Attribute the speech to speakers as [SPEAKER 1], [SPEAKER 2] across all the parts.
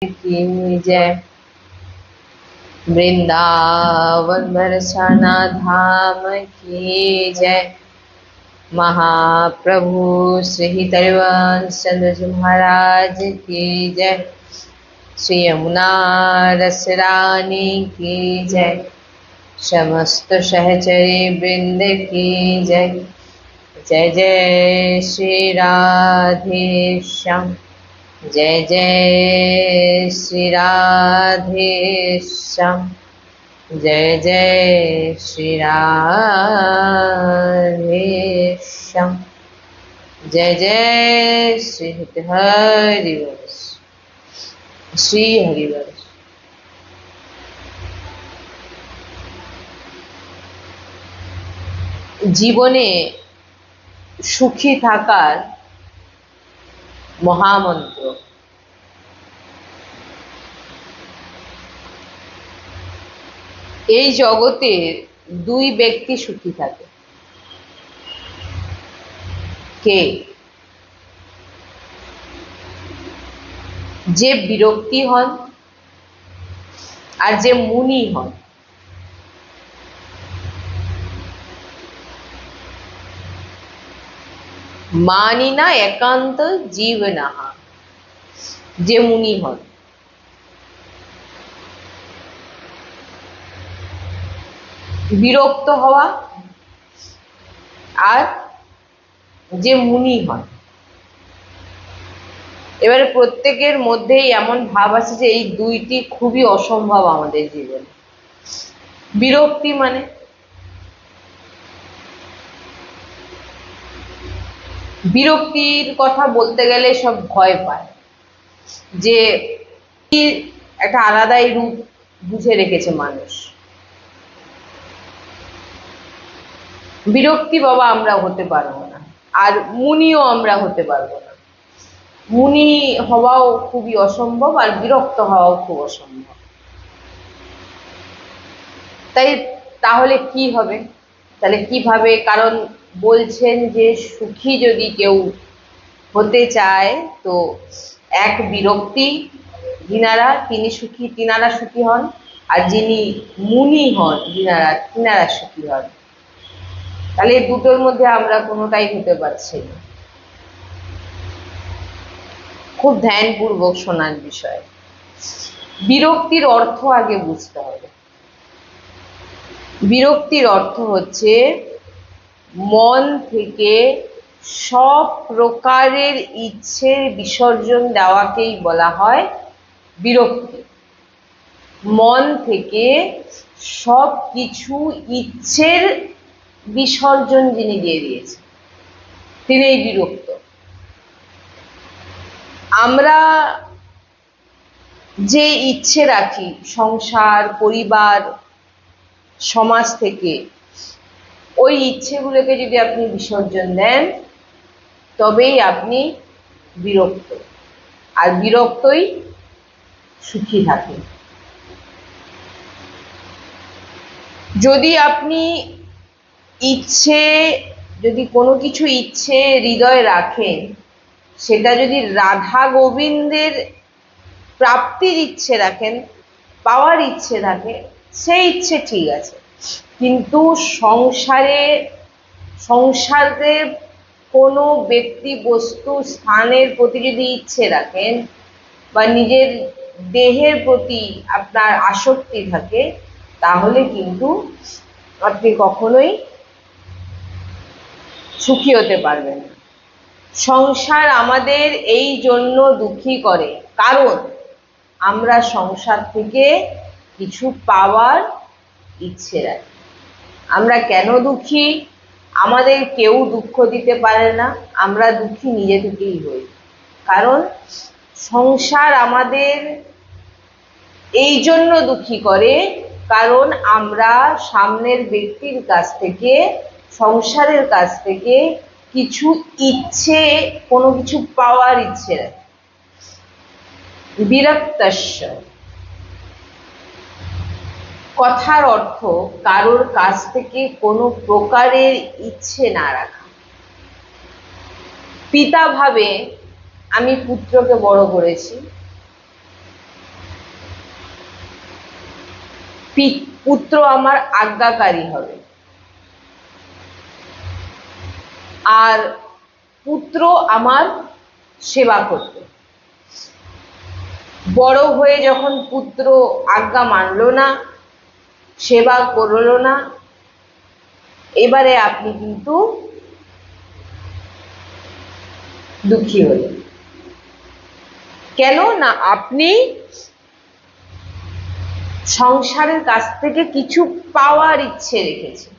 [SPEAKER 1] की जय। वृंदावन बरसाना धाम की जय। महाप्रभु श्री हरिवंश चंद्र जी महाराज की जय। श्री यमुना रसरानी की जय। समस्त सहचरी वृंद की जय। जय जय श्री राधे श्याम। जय जय श्री राधे श्याम। जय जय श्री राधे श्याम। जय जय श्री हरिवंश श्री हरिवंश। জীবনে সুখী থাকার মহামন্ত্র। এই জগতের দুই ব্যক্তি সুখী থাকে। কে? যে বিরক্তি হন আর যে মুনি হন। মানি না একান্ত জীব নাহা, যে মুনি হন। বিরক্ত হওয়া আর যে মুনি হন। এবারে প্রত্যেকের মধ্যেই এমন ভাব আছে যে এই দুইটি খুবই অসম্ভব আমাদের জীবনে। বিরক্তি মানে বিরক্তির কথা বলতে গেলে সব ভয় পায় যে একটা আলাদাই রূপ বুঝে রেখেছে মানুষ। বিরক্তি বাবা আমরা হতে পারবো না, আর মুনিও আমরা হতে পারবো না। মুনি হওয়াও খুবই অসম্ভব আর বিরক্ত হওয়াও খুব অসম্ভব। তাহলে কি হবে? তাহলে কিভাবে? কারণ বলছেন যে সুখী যদি কেউ হতে চায় তো এক বিরক্তি যিনারা তিনারা সুখী হন, আর যিনি মুনি হন তিনারা সুখী হন। তাহলে দুটোর মধ্যে আমরা কোনোটাই হতে পারছি না। খুব ধ্যানপূর্বক শোনার বিষয়। বিরক্তির অর্থ আগে বুঝতে হবে। বিরক্তির অর্থ হচ্ছে মন থেকে সব প্রকারের ইচ্ছের বিসর্জন দেওয়াকেই বলা হয় বিরক্তি। মন থেকে সব কিছু ইচ্ছের বিসর্জন যিনি দিয়ে দিয়েছেন তিনি বিরক্ত। আমরা যে ইচ্ছে রাখি সংসার, পরিবার, সমাজ থেকে, ওই ইচ্ছেগুলোকে যদি আপনি বিসর্জন দেন তবেই আপনি বিরক্ত, আর বিরক্তই সুখী থাকেন। যদি আপনি কোনো কিছু ইচ্ছে হৃদয়ে রাখেন, সেটা যদি রাধা গোবিন্দের প্রাপ্তির ইচ্ছে রাখেন, পাওয়ার ইচ্ছে থাকে, সেই ইচ্ছে ঠিক আছে। কিন্তু সংসারে কোনো ব্যক্তি, বস্তু, স্থানের প্রতি যদি ইচ্ছে রাখেন বা নিজের দেহের প্রতি আপনার আসক্তি থাকে, তাহলে কিন্তু আপনি কখনোই সুখী হতে পারবেন না। সংসার আমাদের এই জন্য দুঃখী করে, কারণ আমরা সংসার থেকে কিছু পাওয়ার ইচ্ছে রাখি। আমরা কেন দুঃখী? আমাদের কেউ দুঃখ দিতে পারে না, আমরা দুঃখী নিজে থেকেই হই। কারণ সংসার আমাদের এই জন্য দুঃখী করে, কারণ আমরা সামনের ব্যক্তির কাছ থেকে, সংসারের কাছ থেকে কিছু ইচ্ছে, কোনো কিছু পাওয়ার ইচ্ছে রাখি। বিরক্তস্য কথার অর্থ কারোর কাছ থেকে কোনো প্রকারের ইচ্ছে না রাখা। পিতা ভাবে আমি পুত্রকে বড় করেছি, পুত্র আমার আজ্ঞাকারী হবে, আর পুত্র আমার সেবা করবে। বড় হয়ে যখন পুত্র আজ্ঞা মানলো না, সেবা করলো না, এবারে আপনি কিন্তু দুঃখী হলেন। কেন না আপনি সংসারের কাছ থেকে কিছু পাওয়ার ইচ্ছে রেখেছেন।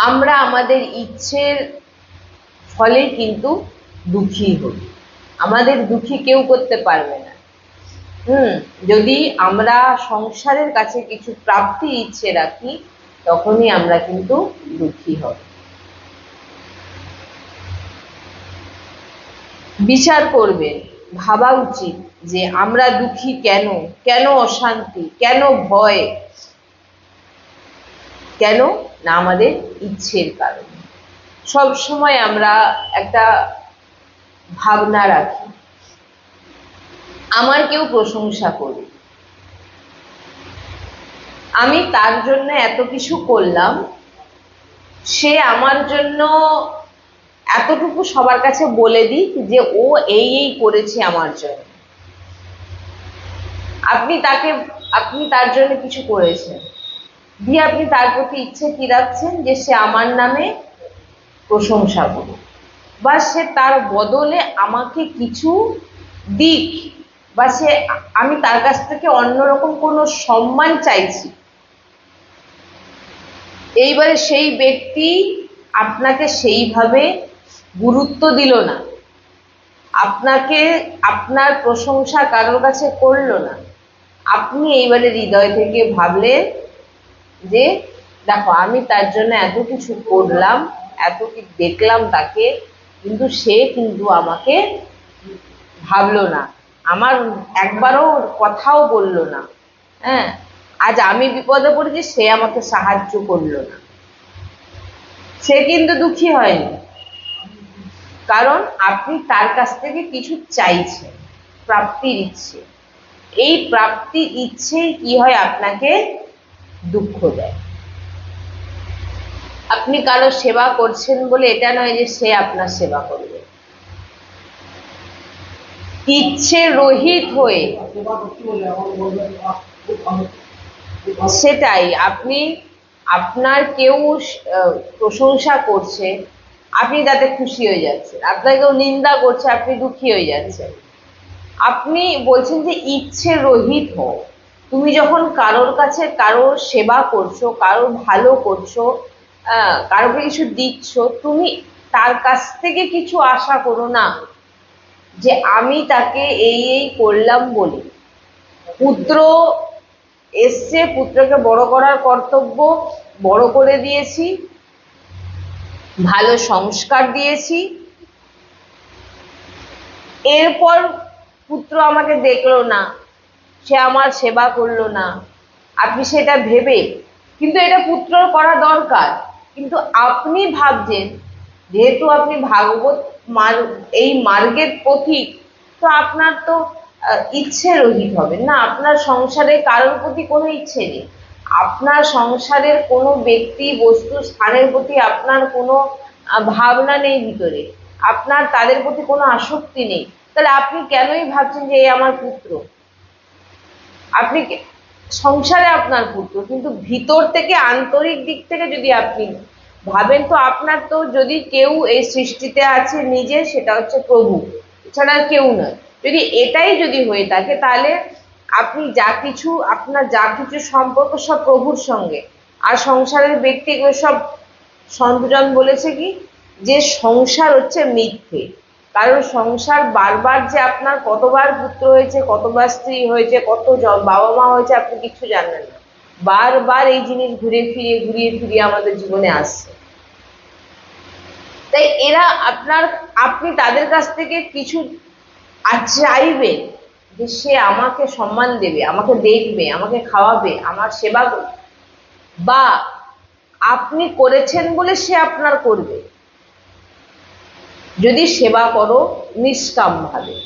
[SPEAKER 1] আমরা আমাদের ইচ্ছের ফলে কিন্তু দুঃখী হই, আমাদের দুঃখী কেউ করতে পারবে না। যদি আমরা সংসারের কাছে কিছু প্রাপ্তির ইচ্ছে রাখি, তখনই আমরা কিন্তু দুঃখী হব। বিচার করবেন, ভাবা উচিত যে আমরা দুঃখী কেন, কেন অশান্তি, কেন ভয়, কেন না আমাদের ইচ্ছের কারণে। সব সময় আমরা একটা ভাবনা রাখি, আমার কেউ প্রশংসা করবে, আমি তার জন্য এত কিছু করলাম, সে আমার জন্য এতটুকু সবার কাছে বলে দিক যে ও এই এই করেছে আমার জন্য। আপনি তার জন্য কিছু করেছেন, দিয়ে আপনি তার প্রতি ইচ্ছে কি রাখছেন যে সে আমার নামে প্রশংসা করুক, বা সে তার বদলে আমাকে কিছু দিক, বা আমি তার কাছ থেকে অন্যরকম কোনো সম্মান চাইছি। এইবারে সেই ব্যক্তি আপনাকে সেইভাবে গুরুত্ব দিল না, আপনাকে আপনার প্রশংসা কারোর কাছে করলো না, আপনি এইবারে হৃদয় থেকে ভাবলেন যে দেখো আমি তার জন্য এত কিছু করলাম, এত কিছু দেখলাম তাকে, কিন্তু সে কিন্তু আমাকে ভাবলো না, আমার একবারও কথাও বললো না। হ্যাঁ, আজ আমি বিপদে পড়েছি, সে আমাকে সাহায্য করলো না। সে কিন্তু দুঃখী হয়নি, কারণ আপনি তার কাছ থেকে কিছু চাইছেন, প্রাপ্তির ইচ্ছে। এই প্রাপ্তির ইচ্ছেই কি হয়, আপনাকে দুঃখ দেয়। আপনি কারো সেবা করছেন বলে এটা নয় যে সে আপনার সেবা করবে। ইচ্ছে রহিত হয়ে, সেটাই, আপনি আপনার কেউ প্রশংসা করছে, আপনি তাতে খুশি হয়ে যাচ্ছেন, আপনার কেউ নিন্দা করছে, আপনি দুঃখী হয়ে যাচ্ছেন। আপনি বলছেন যে ইচ্ছে রহিত হও। তুমি যখন কারোর কাছে কারোর সেবা করছো, কারোর ভালো করছো, কারোকে কিছু দিচ্ছ, তুমি তার কাছ থেকে কিছু আশা করো না যে আমি তাকে এই এই করলাম বলে। পুত্র এসছে, পুত্রকে বড় করার কর্তব্য, বড় করে দিয়েছি, ভালো সংস্কার দিয়েছি, এরপর পুত্র আমাকে দেখলো না, সে আমার সেবা করলো না, আপনি সেটা ভেবে, কিন্তু এটা পুত্রর করা দরকার, কিন্তু আপনি ভাবছেন যেহেতু আপনি ভাগবত এই মার্গের পথিক, তো আপনার তো ইচ্ছে রহিত হবে না, আপনার সংসারে কারোর প্রতি কোনো ইচ্ছে নেই, আপনার সংসারের কোনো ব্যক্তি বস্তু স্থানের প্রতি আপনার কোনো ভাবনা নেই ভিতরে, আপনার তাদের প্রতি কোনো আসক্তি নেই, তাহলে আপনি কেনই ভাবছেন যে এই আমার পুত্র? আপনি সংসারে আপনার পুত্র, কিন্তু ভিতর থেকে আন্তরিক দিক থেকে যদি আপনি ভাবেন, তো আপনার তো যদি কেউ এই সৃষ্টিতে আছে নিজে, সেটা হচ্ছে প্রভু, এছাড়া কেউ নয়। যদি এটাই যদি হয়ে থাকে, তাহলে আপনি আপনার যা কিছু সম্পর্ক সব প্রভুর সঙ্গে, আর সংসারের ব্যক্তি এগুলো সব। সন্তজন বলেছে কি যে সংসার হচ্ছে মিথ্যে, কারণ সংসার বারবার যে আপনার কতবার পুত্র হয়েছে, কতবার স্ত্রী হয়েছে, কত বাবা মা হয়েছে, আপনি কিছু জানেন না। বারবার এই জিনিস ঘুরিয়ে ফিরিয়ে আমাদের জীবনে আসছে। তাই এরা আপনি তাদের কাছ থেকে কিছু চাইবেন যে সে আমাকে সম্মান দেবে, আমাকে দেখবে, আমাকে খাওয়াবে, আমার সেবা করবে, বা আপনি করেছেন বলে সে আপনার করবে। যদি সেবা করো নিষ্কাম ভাবে,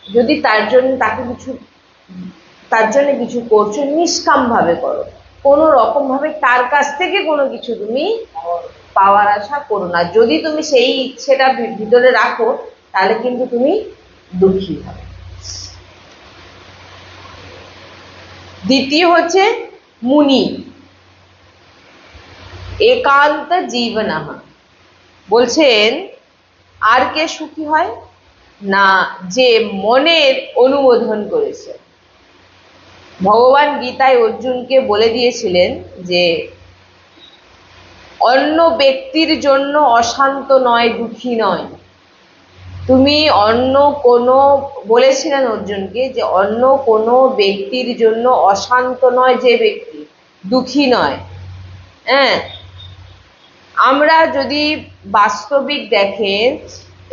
[SPEAKER 1] যদি তার জন্য তার জন্য কিছু করছো, নিষ্কাম ভাবে করো, কোনো রকম ভাবে তার কাছ থেকে কোনো কিছু তুমি পাওয়ার আশা করো না। যদি তুমি সেই ইচ্ছেটা ভিতরে রাখো তাহলে কিন্তু তুমি দুঃখী হবে। দ্বিতীয় হচ্ছে মুনি একান্ত জীবনঃ, বলছেন আর কে সুখী হয় না, যে মনের অনুমোদন করেছে। ভগবান গীতায় অর্জুনকে বলে দিয়েছিলেন যে অন্য ব্যক্তির জন্য অশান্ত নয়, দুঃখী নয়। তুমি অন্য কোনো, বলেছিলেন অর্জুনকে যে অন্য কোনো ব্যক্তির জন্য অশান্ত নয় যে ব্যক্তি, দুঃখী নয়। হ্যাঁ, আমরা যদি বাস্তবিক দেখেন,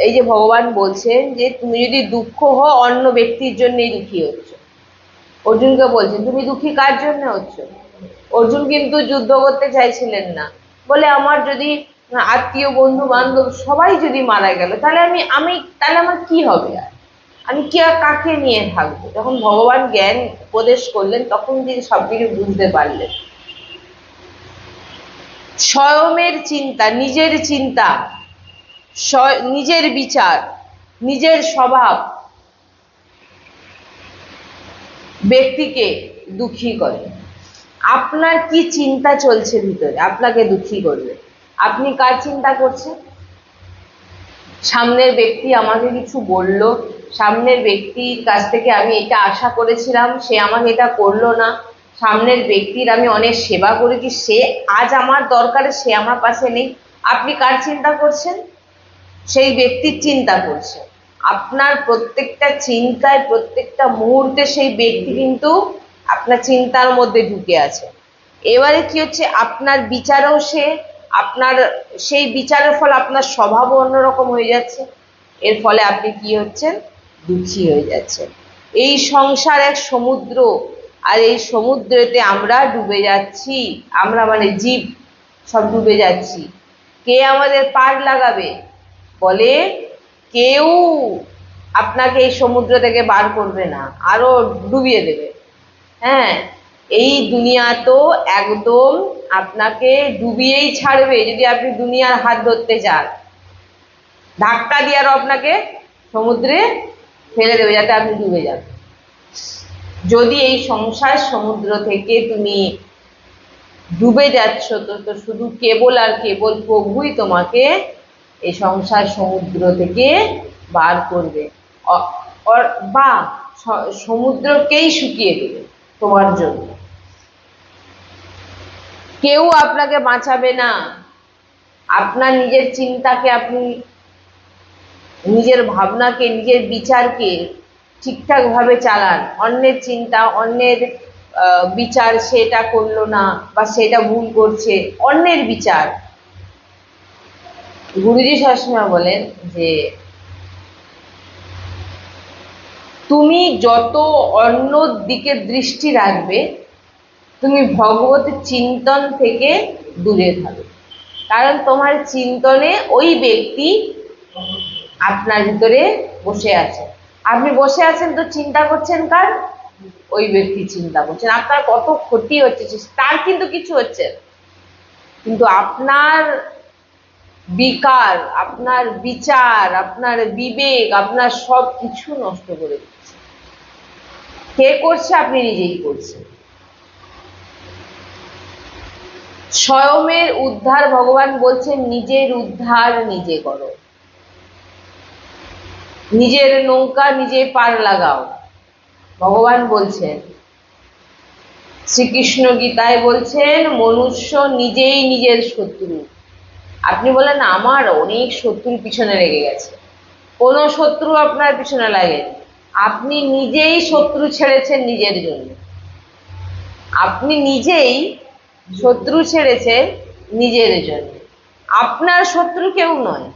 [SPEAKER 1] এই যে ভগবান বলছেন যে তুমি যদি দুঃখ হও অন্য ব্যক্তির জন্যই দুঃখী হচ্ছ। অর্জুনকে বলছেন তুমি দুঃখী কার জন্য হচ্ছ? অর্জুন কিন্তু যুদ্ধ করতে চাইছিলেন না, বলে আমার যদি আত্মীয় বন্ধু বান্ধব সবাই যদি মারা গেল তাহলে আমি তাহলে আমার কি হবে, আর আমি কি আর কাকে নিয়ে থাকবো? যখন ভগবান জ্ঞান উপদেশ করলেন তখন তিনি সবকিছু বুঝতে পারলেন। স্বয়মের চিন্তা, নিজের চিন্তা, নিজের বিচার, নিজের স্বভাব ব্যক্তিকে দুঃখী করে। আপনার কি চিন্তা চলছে ভিতরে আপনাকে দুঃখী করবে? আপনি কার চিন্তা করছেন? সামনের ব্যক্তি আমাকে কিছু বলল, সামনের ব্যক্তির কাছ থেকে আমি এটা আশা করেছিলাম, সে আমাকে এটা করলো না। সামনের ব্যক্তির আমি অনেক সেবা করেছি, সে আজ আমার দরকারে সে আমার পাশে নেই। আপনি কার চিন্তা করছেন? সেই ব্যক্তির চিন্তা করছেন। আপনার প্রত্যেকটা চিন্তায়, প্রত্যেকটা মুহূর্তে সেই ব্যক্তি কিন্তু আপনার চিন্তার মধ্যে ঢুকে আছে। এবারে কি হচ্ছে, আপনার বিচারও সে, আপনার সেই বিচারের ফলে আপনার স্বভাবও অন্যরকম হয়ে যাচ্ছে। এর ফলে আপনি কি হচ্ছেন? দুঃখী হয়ে যাচ্ছেন। এই সংসার এক সমুদ্র, আর এই সমুদ্রেতে আমরা ডুবে যাচ্ছি। আমরা মানে জীব সব ডুবে যাচ্ছি। কে আমাদের পার লাগাবে? বলে কেউ আপনাকে এই সমুদ্র থেকে বার করবে না, আরো ডুবিয়ে দেবে। হ্যাঁ, এই দুনিয়া তো একদম আপনাকে ডুবিয়েই ছাড়বে যদি আপনি দুনিয়ার হাত ধরতে চান। ধাক্কা দিয়ে আরো আপনাকে সমুদ্রে ফেলে দেবে যাতে আপনি ডুবে যান। যদি এই সংসার সমুদ্র থেকে তুমি ডুবে যাচ্ছ তো শুধু কেবল আর কেবল প্রভুই তোমাকে এই সংসার সমুদ্র থেকে বার করবে, বা সমুদ্রকেই শুকিয়ে দেবে তোমার জন্য। কেউ আপনাকে বাঁচাবে না। আপনার নিজের চিন্তাকে, আপনি নিজের ভাবনাকে, নিজের বিচারকে ঠিকঠাক ভাবে চালান। অন্যের চিন্তা, অন্যের বিচার, সেটা করলো না বা সেটা ভুল করছে, অন্যের বিচার। গুরুজি সবসময় বলেন যে তুমি যত অন্য দিকে দৃষ্টি রাখবে তুমি ভগবতের চিন্তন থেকে দূরে থাকবে। কারণ তোমার চিন্তনে ওই ব্যক্তি আপনার ভিতরে বসে আছে। আপনি বসে আছেন তো চিন্তা করছেন কার? ওই ব্যক্তি চিন্তা করছেন। আপনার কত ক্ষতি হচ্ছে তার কিন্তু কিছু হচ্ছে, কিন্তু আপনার বিকার, আপনার বিচার, আপনার বিবেক, আপনার সব কিছু নষ্ট করে দিচ্ছে। কে করছে? আপনি নিজেই করছেন। স্বয়মের উদ্ধার, ভগবান বলছেন নিজের উদ্ধার নিজে করো, নিজের নৌকা নিজে পার লাগাও। ভগবান বলছেন, শ্রীকৃষ্ণ গীতায় বলছেন মনুষ্য নিজেই নিজের শত্রু। আপনি বলেন আমার অনেক শত্রুর পিছনে লেগে গেছে, কোনো শত্রু আপনার পিছনে লাগেনি। আপনি নিজেই শত্রু ছেড়েছেন নিজের জন্য। আপনি নিজেই শত্রু ছেড়েছেন নিজের জন্য। আপনার শত্রু কেউ নয়।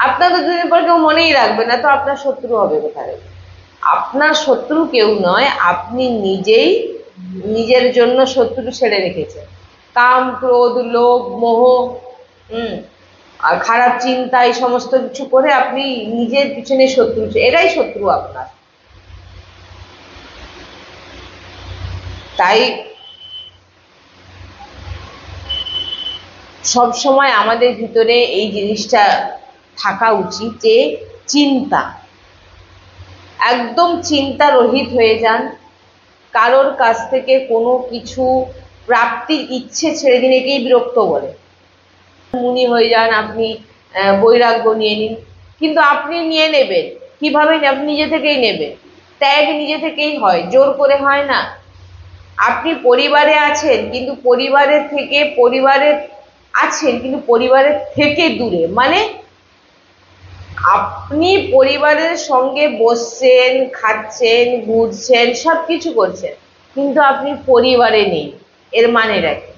[SPEAKER 1] আপনার তো দুদিন পর কেউ মনেই রাখবে না, তো আপনার শত্রু হবে কোথায়? আপনার শত্রু কেউ নয়, আপনি নিজেই নিজের জন্য শত্রু ছেড়ে রেখেছেন। কাম, ক্রোধ, লোভ, মোহ, আর খারাপ চিন্তা, এই সমস্ত কিছু করে আপনি নিজের পিছনে শত্রু, এরাই শত্রু আপনার। তাই সব সময় আমাদের ভিতরে এই জিনিসটা থাকা উচিত যে চিন্তা, একদম চিন্তা রহিত হয়ে যান। কারোর কাছ থেকে কোনো কিছু প্রাপ্তির ইচ্ছে ছেড়ে দিন, একেই বিরক্ত বলে। মুনি হয়ে যান, আপনি বৈরাগ্য নিয়ে নিন, কিন্তু আপনি নিয়ে নেবেন কিভাবে? আপনি নিজে থেকেই নেবেন। ত্যাগ নিজে থেকেই হয়, জোর করে হয় না। আপনি পরিবারে আছেন, কিন্তু পরিবারের থেকে পরিবারের থেকে দূরে, মানে আপনি পরিবারের সঙ্গে বসছেন, খাচ্ছেন, ঘুরছেন, সবকিছু করছেন, কিন্তু আপনি পরিবারে নেই। এর মানেটা কি?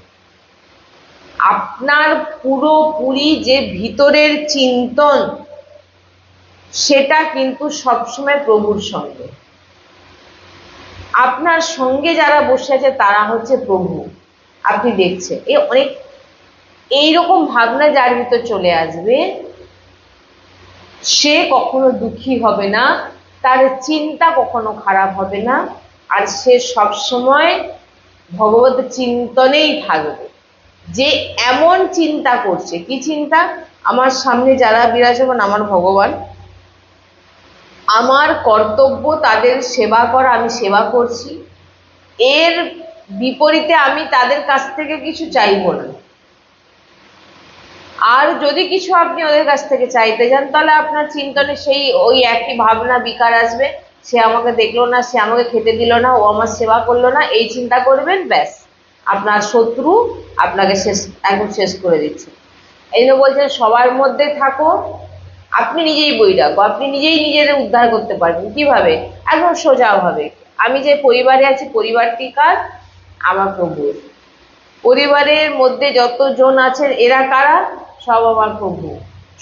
[SPEAKER 1] আপনার পুরোপুরি যে ভিতরের চিন্তন, সেটা কিন্তু সবসময় প্রভুর সঙ্গে। আপনার সঙ্গে যারা বসে আছে তারা হচ্ছে প্রভু। আপনি দেখছেন এইরকম ভাবনা যার ভিতর চলে আসবে, সে কখনো দুঃখী হবে না, তার চিন্তা কখনো খারাপ হবে না, আর সে সবসময় ভগবত চিন্তনেই থাকবে। যে এমন চিন্তা করছে, কি চিন্তা? আমার সামনে যারা বিরাজমান আমার ভগবান, আমার কর্তব্য তাদের সেবা করা, আমি সেবা করছি, এর বিপরীতে আমি তাদের কাছ থেকে কিছু চাইবো না। আর যদি কিছু আপনি ওদের কাছ থেকে চাইতে যান, তাহলে আপনার চিন্তনে সেই ওই একই ভাবনা বিকার আসবে, সে আমাকে দেখলো না, সে আমাকে খেতে দিল না, ও আমার সেবা করলো না, এই চিন্তা করবেন, ব্যাস আপনার শত্রু আপনাকে একদম শেষ করে দিচ্ছে। এই জন্য বলছেন সবার মধ্যে থাকো, আপনি নিজেই বৈরাগ্য, আপনি নিজেই নিজেদের উদ্ধার করতে পারবেন। কিভাবে? একদম সোজাভাবে। আমি যে পরিবারে আছি, পরিবারটি কার? আমার প্রভুর। পরিবারের মধ্যে যতজন আছেন এরা কারা? সব আমার প্রভু।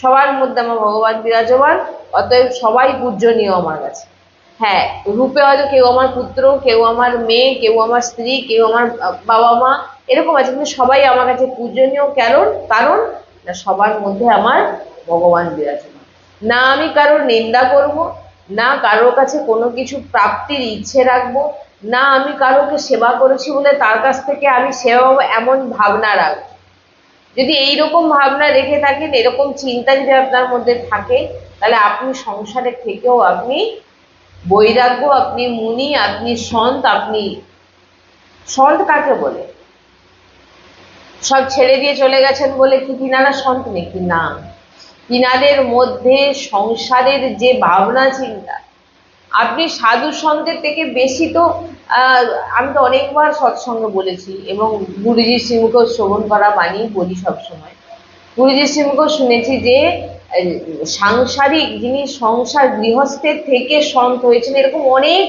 [SPEAKER 1] সবার মধ্যে আমার ভগবান বিরাজমান, অতএব সবাই পূজনীয় আমার কাছে। হ্যাঁ, রূপে হয়তো কেউ আমার পুত্র, কেউ আমার মেয়ে, কেউ আমার স্ত্রী, কেউ আমার বাবা মা, এরকম আছে, কিন্তু সবাই আমার কাছে পূজনীয়। কারণ না, সবার মধ্যে আমার ভগবান বিরাজমান। না আমি কারোর নিন্দা করব, না কারোর কাছে কোনো কিছু প্রাপ্তির ইচ্ছে রাখবো, না আমি কারোকে সেবা করেছি বলে তার কাছ থেকে আমি সেবা পাবো, এমন ভাবনা রাখবো। যদি এইরকম ভাবনা রেখে থাকেন, এরকম চিন্তা যদি আপনার মধ্যে থাকে, তাহলে আপনি সংসারে থেকেও আপনি বৈরাগ্য, আপনি মুনি, আপনি সন্ত। আপনি সন্ত কাকে বলে? সব ছেড়ে দিয়ে চলে গেছেন বলে কি তিনারা সন্ত নাকি? না, তিনাদের মধ্যে সংসারের যে ভাবনা চিন্তা, আপনি সাধু সন্তের থেকে বেশি তো আমি তো অনেকবার সৎসঙ্গে বলেছি, এবং গুরুজি শ্রীমুখেও শ্রবণ করা বাণী বলি সবসময়। গুরুজি শ্রীমুখেও শুনেছি যে সাংসারিক যিনি সংসার গৃহস্থের থেকে সন্ত হয়েছেন, এরকম অনেক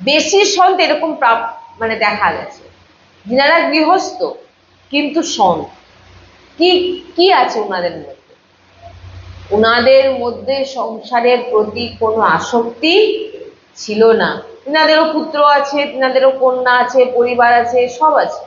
[SPEAKER 1] বেশি সন্ত এরকম মানে দেখা গেছে, যিনারা গৃহস্থ কিন্তু সন্ত। কি কি আছে ওনাদের মধ্যে? ওনাদের মধ্যে সংসারের প্রতি কোনো আসক্তি ছিল না। তিনাদেরও পুত্র আছে, তিনাদেরও কন্যা আছে, পরিবার আছে, সব আছে,